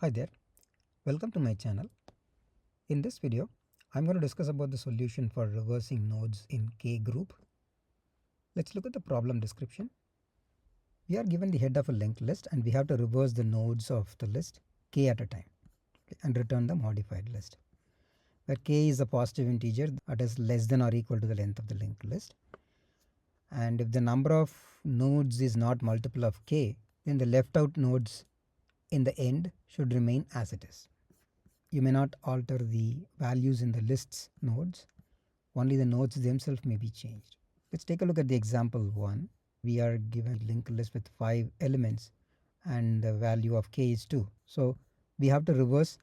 Hi there, welcome to my channel. In this video, I'm going to discuss about the solution for reversing nodes in K group. Let's look at the problem description. We are given the head of a linked list and we have to reverse the nodes of the list K at a time and return the modified list, where K is a positive integer that is less than or equal to the length of the linked list. And if the number of nodes is not multiple of K, then the left out nodes in the end should remain as it is. You may not alter the values in the lists nodes, only the nodes themselves may be changed. Let's take a look at the example 1. We are given a linked list with 5 elements and the value of K is 2. So we have to reverse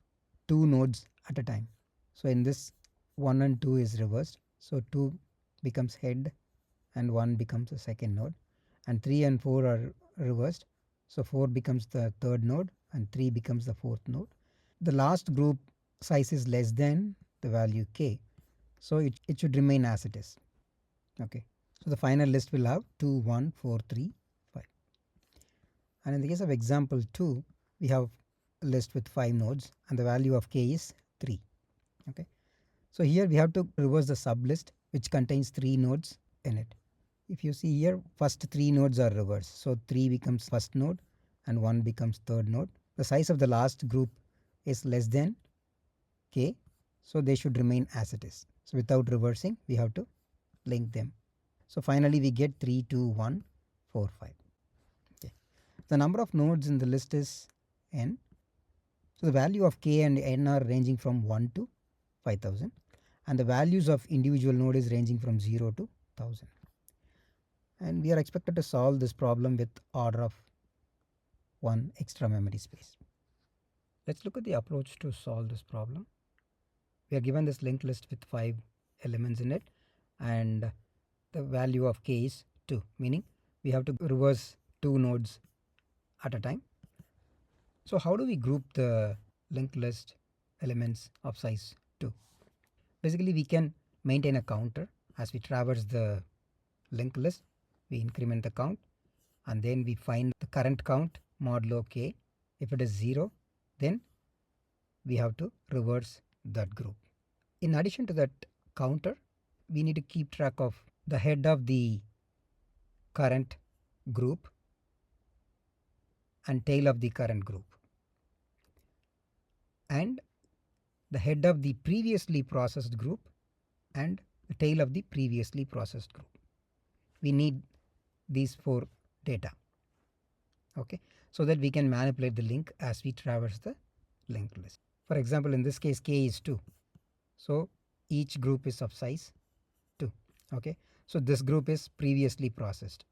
2 nodes at a time. So in this 1 and 2 is reversed. So 2 becomes head and 1 becomes the second node, and 3 and 4 are reversed. So 4 becomes the third node and 3 becomes the fourth node. The last group size is less than the value K, so it should remain as it is. Okay, so the final list will have 2, 1, 4, 3, 5. And in the case of example 2, we have a list with 5 nodes and the value of K is 3. Okay, so here we have to reverse the sub list which contains 3 nodes in it. If you see here, first 3 nodes are reversed, so 3 becomes first node and 1 becomes third node. The size of the last group is less than K, so they should remain as it is. So without reversing, we have to link them. So finally we get 3, 2, 1, 4, 5. Okay. The number of nodes in the list is n. So the value of K and n are ranging from 1 to 5000 and the values of individual node is ranging from 0 to 1000. And we are expected to solve this problem with order of 1 extra memory space. Let's look at the approach to solve this problem. We are given this linked list with 5 elements in it and the value of K is 2, meaning we have to reverse 2 nodes at a time. So how do we group the linked list elements of size 2? Basically we can maintain a counter as we traverse the linked list. We increment the count and then we find the current count modulo K. If it is 0, then we have to reverse that group. In addition to that counter, we need to keep track of the head of the current group and tail of the current group and the head of the previously processed group and the tail of the previously processed group. We need these 4 data, okay, so that we can manipulate the link as we traverse the linked list. For example, in this case K is 2, so each group is of size 2. Okay, so this group is previously processed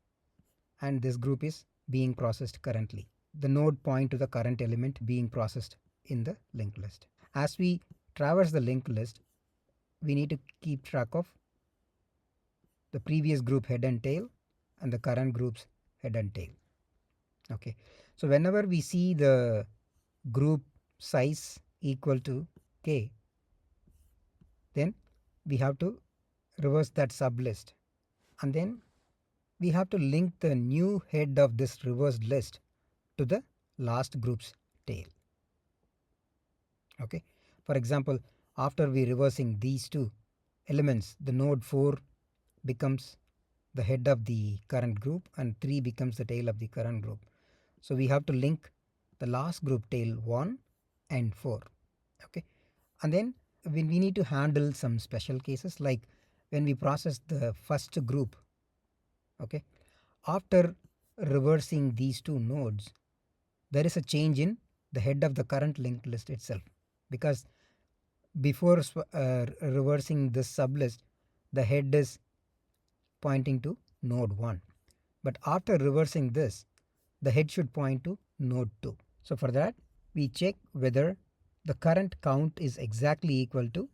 and this group is being processed currently. The node point to the current element being processed in the linked list. As we traverse the linked list, we need to keep track of the previous group head and tail and the current group's head and tail. Okay, so whenever we see the group size equal to K, then we have to reverse that sub list and then we have to link the new head of this reversed list to the last group's tail. Okay, for example, after we reversing these 2 elements, the node 4 becomes the head of the current group and 3 becomes the tail of the current group. So we have to link the last group tail 1 and 4. Okay, and then when we need to handle some special cases, like when we process the first group, okay, after reversing these 2 nodes, there is a change in the head of the current linked list itself, because before reversing this sublist, the head is pointing to node 1, but after reversing this, the head should point to node 2. So for that, we check whether the current count is exactly equal to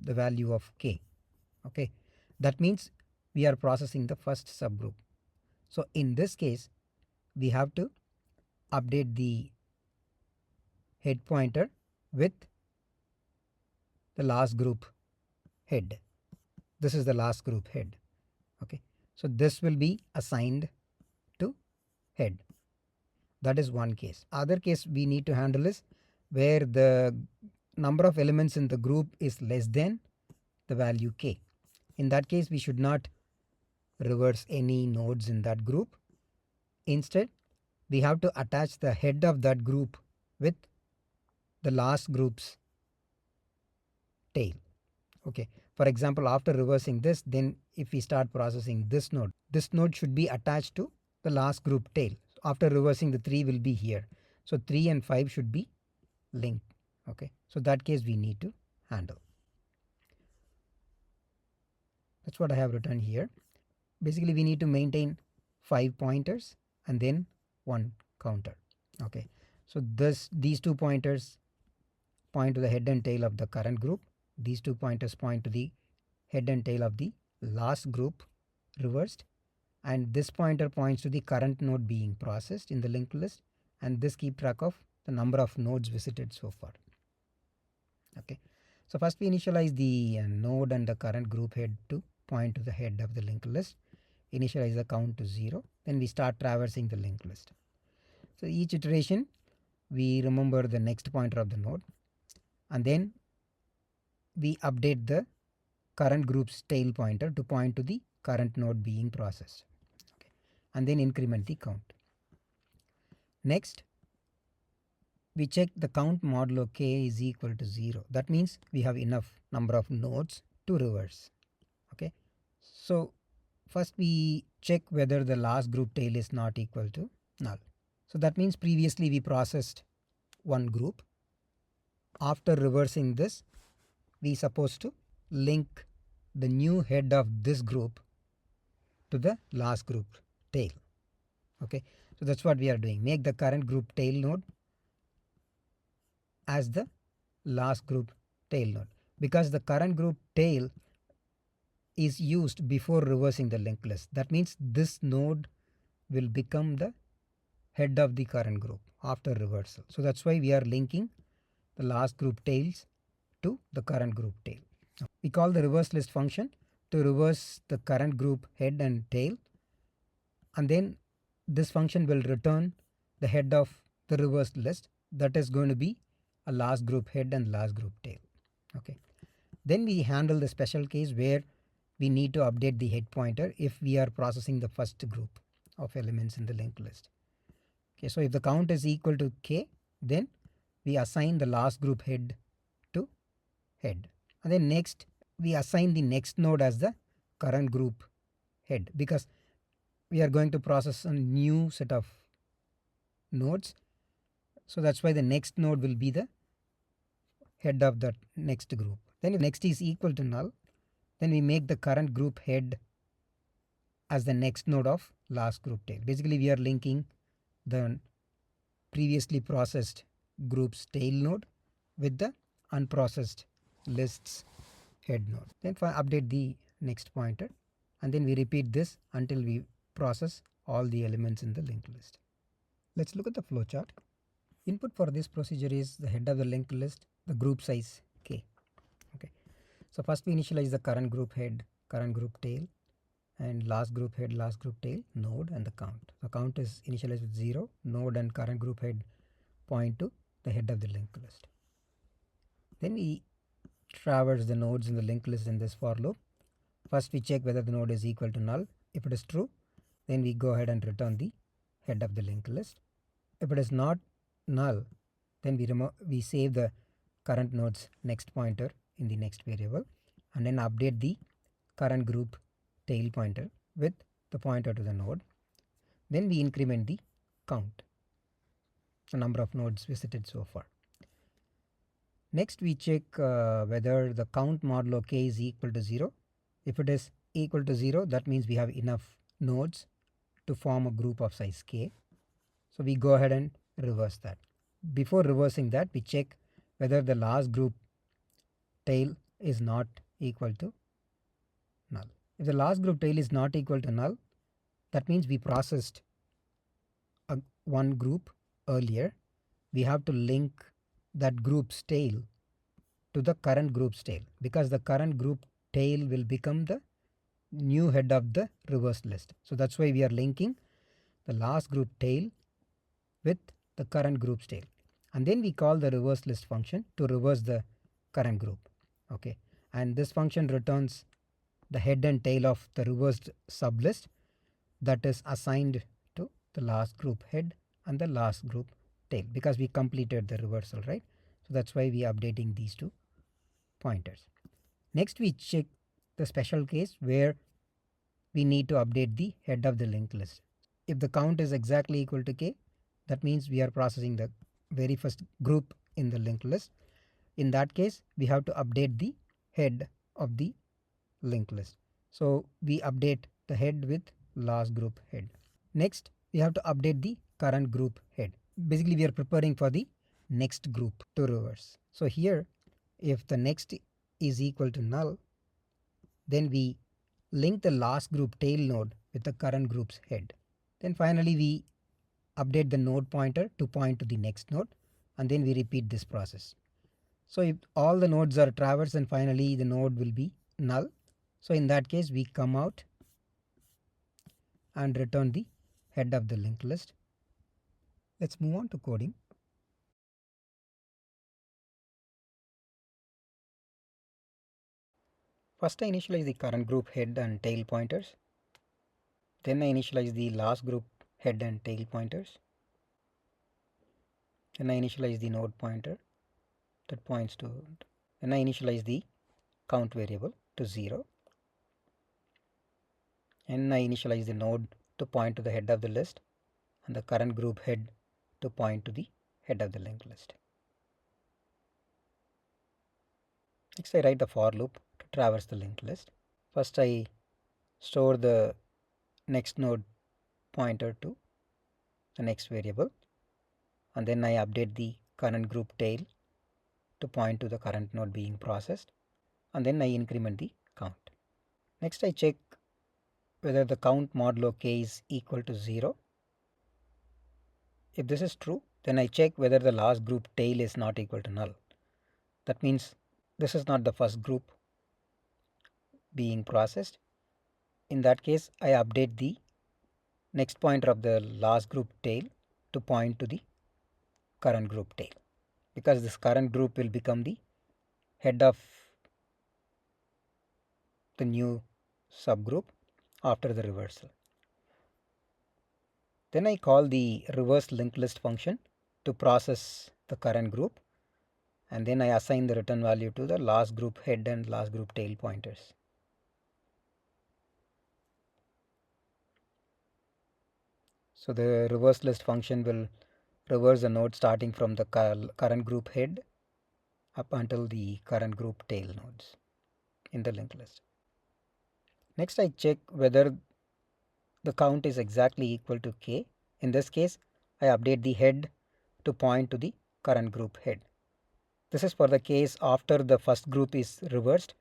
the value of K. Okay, that means we are processing the first subgroup. So in this case, we have to update the head pointer with the last group head. This is the last group head. Okay, so this will be assigned to head. That is one case. Other case we need to handle is where the number of elements in the group is less than the value k. In that case, we should not reverse any nodes in that group. Instead, we have to attach the head of that group with the last group's tail. Okay. For example, after reversing this, then if we start processing this node should be attached to the last group tail. After reversing, the 3 will be here. So 3 and 5 should be linked. Okay. So that case we need to handle. That's what I have written here. Basically, we need to maintain 5 pointers and then 1 counter. Okay. So these 2 pointers point to the head and tail of the current group. These 2 pointers point to the head and tail of the last group reversed, and this pointer points to the current node being processed in the linked list, and this keep track of the number of nodes visited so far. Okay. So first we initialize the node and the current group head to point to the head of the linked list. Initialize the count to 0. Then we start traversing the linked list. So each iteration we remember the next pointer of the node, and then we update the current group's tail pointer to point to the current node being processed. Okay. And then increment the count. Next, we check the count modulo k is equal to 0. That means we have enough number of nodes to reverse. Okay. So first we check whether the last group tail is not equal to null. So that means previously we processed one group. After reversing this, we supposed to link the new head of this group to the last group tail. Okay. So that's what we are doing. Make the current group tail node as the last group tail node, because the current group tail is used before reversing the linked list. That means this node will become the head of the current group after reversal. So that's why we are linking the last group tails to the current group tail. We call the reverse list function to reverse the current group head and tail, and then this function will return the head of the reversed list, that is going to be a last group head and last group tail. Okay. Then we handle the special case where we need to update the head pointer if we are processing the first group of elements in the linked list. Okay. So if the count is equal to k, then we assign the last group head to head, and then next we assign the next node as the current group head, because we are going to process a new set of nodes. So that's why the next node will be the head of that next group. Then if next is equal to null, then we make the current group head as the next node of last group tail. Basically we are linking the previously processed group's tail node with the unprocessed list's head node. Then update the next pointer, and then we repeat this until we process all the elements in the linked list. Let's look at the flowchart. Input for this procedure is the head of the linked list, the group size k. Okay. So first we initialize the current group head, current group tail, and last group head, last group tail, node, and the count. The count is initialized with 0. Node and current group head point to the head of the linked list. Then we traverse the nodes in the linked list in this for loop. First we check whether the node is equal to null. If it is true, then we go ahead and return the head of the linked list. If it is not null, then we save the current node's next pointer in the next variable, and then update the current group tail pointer with the pointer to the node. Then we increment the count, the number of nodes visited so far. Next we check whether the count modulo k is equal to 0. If it is equal to 0, that means we have enough nodes to form a group of size k. So we go ahead and reverse that. Before reversing that, we check whether the last group tail is not equal to null. If the last group tail is not equal to null, that means we processed one group earlier. We have to link that group's tail to the current group's tail, because the current group tail will become the new head of the reversed list. So that's why we are linking the last group tail with the current group's tail. and then we call the reverse list function to reverse the current group. Okay, and this function returns the head and tail of the reversed sublist that is assigned to the last group head and the last group tail, because we completed the reversal, right? So that's why we are updating these two pointers. Next we check the special case where we need to update the head of the linked list. If the count is exactly equal to k, that means we are processing the very first group in the linked list. In that case, we have to update the head of the linked list. So we update the head with last group head. Next, we have to update the current group head. Basically, we are preparing for the next group to reverse. So here, if the next is equal to null, then we link the last group tail node with the current group's head. Then finally, we update the node pointer to point to the next node, and then we repeat this process. So if all the nodes are traversed, and finally the node will be null. So in that case, we come out and return the head of the linked list. Let's move on to coding. First, I initialize the current group head and tail pointers. Then I initialize the last group head and tail pointers. Then I initialize the node pointer that points to. Then I initialize the count variable to 0. And I initialize the node to point to the head of the list and the current group head to point to the head of the linked list. Next, I write the for loop to traverse the linked list. First, I store the next node pointer to the next variable, and then I update the current group tail to point to the current node being processed, and then I increment the count. Next, I check whether the count modulo k is equal to 0. If this is true, then I check whether the last group tail is not equal to null. That means this is not the first group being processed. In that case, I update the next pointer of the last group tail to point to the current group tail, because this current group will become the head of the new subgroup after the reversal. Then I call the reverse linked list function to process the current group, and then I assign the return value to the last group head and last group tail pointers. So the reverse list function will reverse the node starting from the current group head up until the current group tail nodes in the linked list. Next, I check whether the count is exactly equal to k. In this case, I update the head to point to the current group head. This is for the case after the first group is reversed.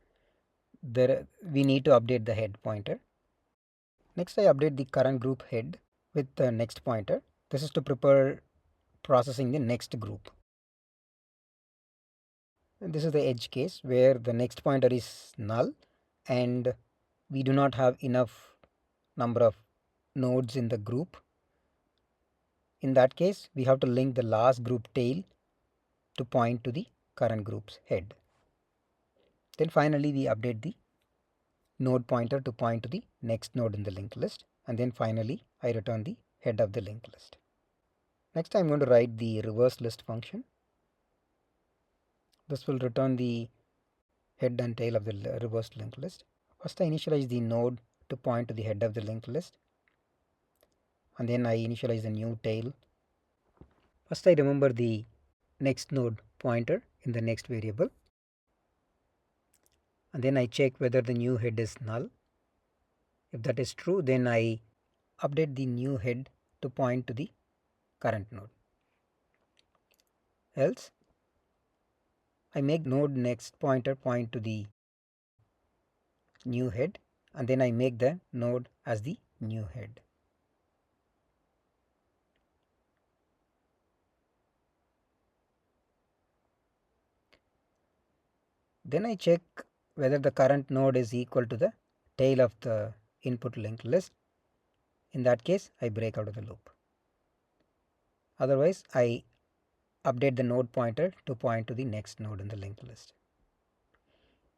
We need to update the head pointer. Next, I update the current group head with the next pointer. This is to prepare processing the next group. And this is the edge case where the next pointer is null and we do not have enough number of nodes in the group. In that case, we have to link the last group tail to point to the current group's head. Then finally, we update the node pointer to point to the next node in the linked list, and then finally I return the head of the linked list. Next, I'm going to write the reverse list function. This will return the head and tail of the reversed linked list. First, I initialize the node to point to the head of the linked list, and then I initialize the new tail. First, I remember the next node pointer in the next variable, and then I check whether the new head is null. If that is true, then I update the new head to point to the current node. Else, I make node next pointer point to the new head, and then I make the node as the new head. Then I check whether the current node is equal to the tail of the input linked list. In that case, I break out of the loop. Otherwise, I update the node pointer to point to the next node in the linked list.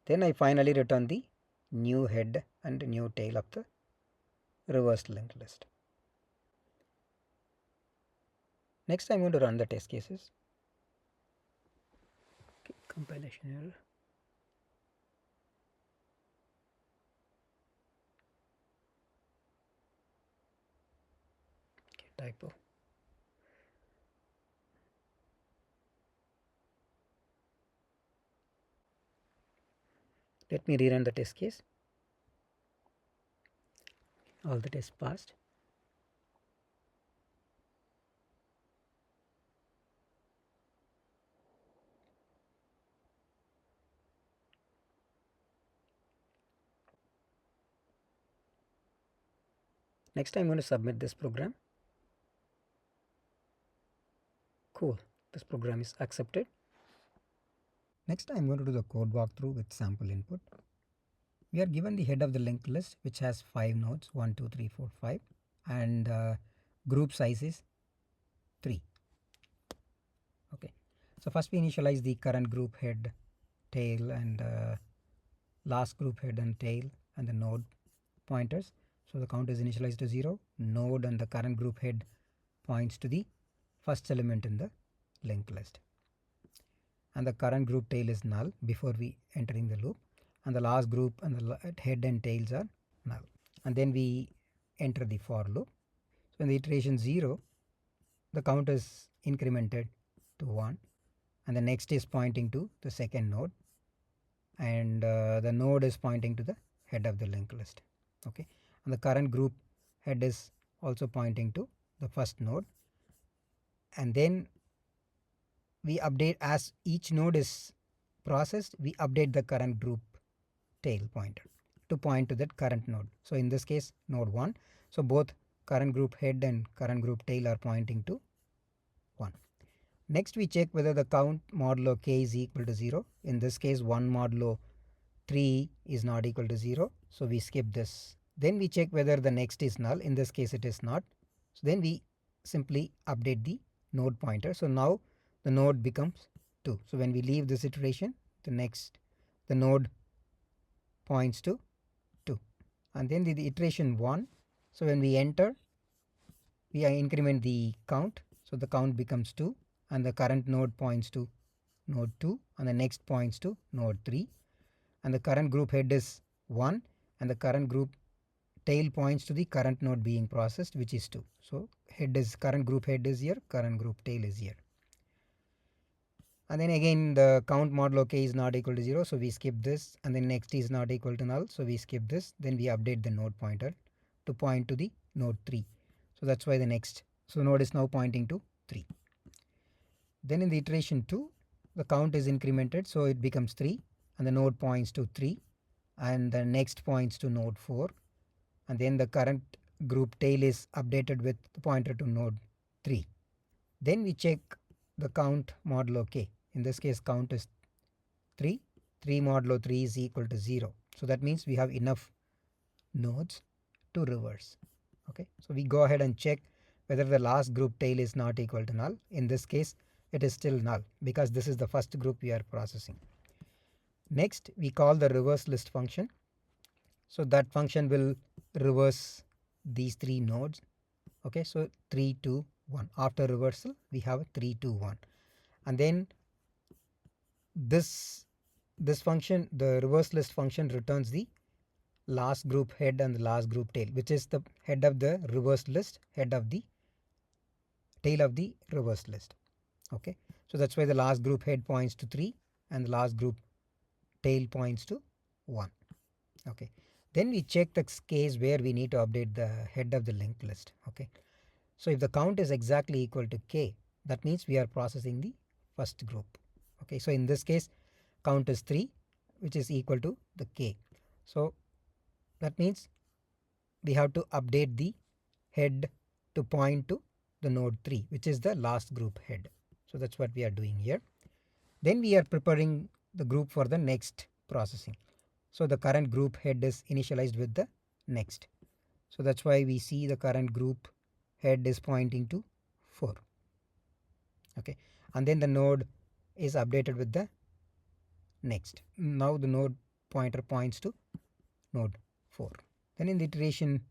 Then I finally return the new head and new tail of the reversed linked list. Next I'm going to run the test cases. Okay, compilation error. Okay, typo. Let me rerun the test case. All the tests passed. Next I'm going to submit this program. Cool, this program is accepted. Next I'm going to do the code walkthrough with sample input. We are given the head of the linked list which has 5 nodes 1, 2, 3, 4, 5 and group size is 3. Okay, so first we initialize the current group head, tail and last group head and tail and the node pointers. So the count is initialized to 0. Node and the current group head points to the first element in the linked list. And the current group tail is null before we entering the loop. And the last group and the head and tails are null. And then we enter the for loop. So in the iteration 0, the count is incremented to 1. And the next is pointing to the second node. And the node is pointing to the head of the linked list. Okay, and the current group head is also pointing to the first node, and then we update as each node is processed, we update the current group tail pointer to point to that current node. So in this case node 1, so both current group head and current group tail are pointing to 1. Next we check whether the count modulo k is equal to 0. In this case 1 modulo 3 is not equal to 0, so we skip this. Then we check whether the next is null. In this case it is not, so then we simply update the node pointer. So now the node becomes 2. So when we leave this iteration, the node points to 2, and then the iteration 1. So when we enter, we increment the count, so the count becomes 2 and the current node points to node 2 and the next points to node 3. And the current group head is 1 and the current group tail points to the current node being processed, which is 2. So current group head is here, current group tail is here. And then again the count modulo k is not equal to 0, so we skip this, and then next is not equal to null, so we skip this. Then we update the node pointer to point to the node 3. So that's why the next, so node is now pointing to 3. Then in the iteration 2, the count is incremented, so it becomes 3 and the node points to 3 and the next points to node 4, and then the current group tail is updated with the pointer to node 3. Then we check the count modulo k. In this case count is 3. 3 modulo 3 is equal to 0. So that means we have enough nodes to reverse. Okay, so we go ahead and check whether the last group tail is not equal to null. In this case it is still null because this is the first group we are processing. Next we call the reverse list function. So that function will reverse these 3 nodes. Okay, so 3, 2, 1. After reversal we have 3, 2, 1, and then this function, the reverse list function, returns the last group head and the last group tail, which is the head of the reverse list, head of the tail of the reverse list. Okay, so that's why the last group head points to 3 and the last group tail points to 1. Okay, then we check the case where we need to update the head of the linked list. Okay, so if the count is exactly equal to k, that means we are processing the first group. Okay, so in this case count is 3, which is equal to the k. So that means we have to update the head to point to the node 3, which is the last group head. So that's what we are doing here. Then we are preparing the group for the next processing. So the current group head is initialized with the next. So that's why we see the current group head is pointing to 4. Okay, and then the node is updated with the next. Now the node pointer points to node 4. Then in the iteration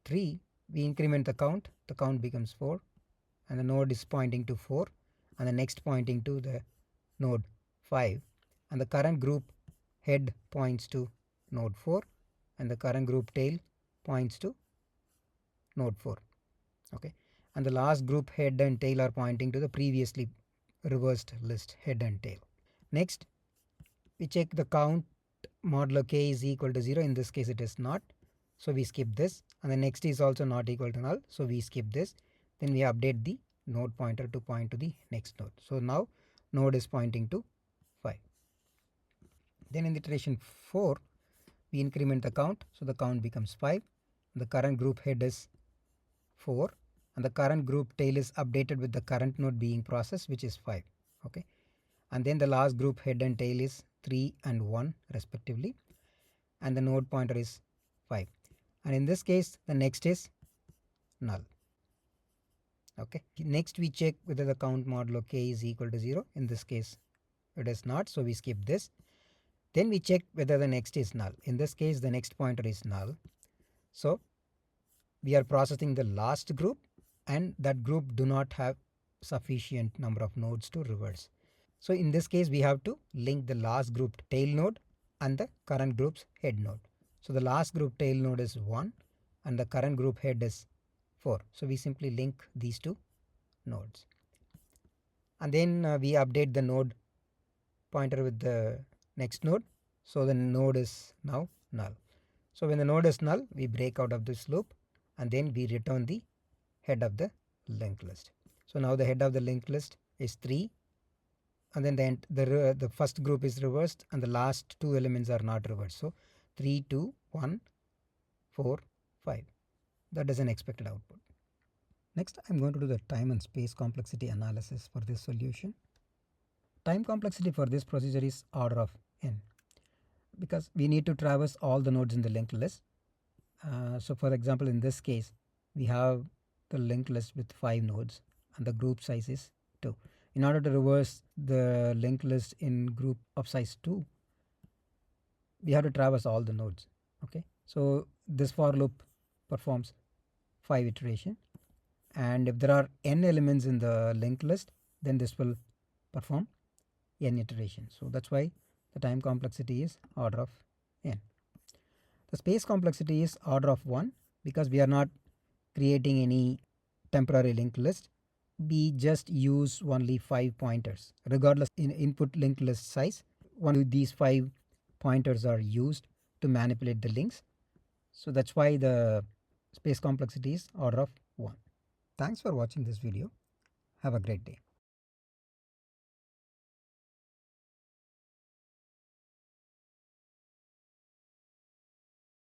3 we increment the count becomes 4, and the node is pointing to 4, and the next pointing to the node 5, and the current group head points to node 4, and the current group tail points to node 4. Okay, and the last group head and tail are pointing to the previously reversed list head and tail. Next we check the count modulo k is equal to 0. In this case it is not, so we skip this, and the next is also not equal to null, so we skip this. Then we update the node pointer to point to the next node. So now node is pointing to 5. Then in the iteration 4 we increment the count, so the count becomes 5. The current group head is 4, and the current group tail is updated with the current node being processed, which is 5. Okay, and then the last group head and tail is 3 and 1 respectively, and the node pointer is 5, and in this case the next is null. Okay, next we check whether the count modulo k is equal to 0. In this case it is not, so we skip this. Then we check whether the next is null. In this case the next pointer is null, so we are processing the last group, and that group do not have sufficient number of nodes to reverse. So in this case we have to link the last group tail node and the current group's head node. So the last group tail node is 1 and the current group head is 4. So we simply link these two nodes, and then we update the node pointer with the next node, so the node is now null. So when the node is null we break out of this loop, and then we return the head of the linked list. So now the head of the linked list is 3, and then the first group is reversed and the last two elements are not reversed. So 3, 2, 1, 4, 5. That is an expected output. Next I'm going to do the time and space complexity analysis for this solution. Time complexity for this procedure is order of n, because we need to traverse all the nodes in the linked list. So for example in this case we have the linked list with 5 nodes and the group size is 2. In order to reverse the linked list in group of size 2 we have to traverse all the nodes. Okay, so this for loop performs 5 iteration, and if there are n elements in the linked list then this will perform n iteration. So that's why the time complexity is order of n. The space complexity is order of 1, because we are not creating any temporary linked list. We just use only 5 pointers regardless in input linked list size. One of these 5 pointers are used to manipulate the links. So that's why the space complexity is order of 1. Thanks for watching this video. Have a great day.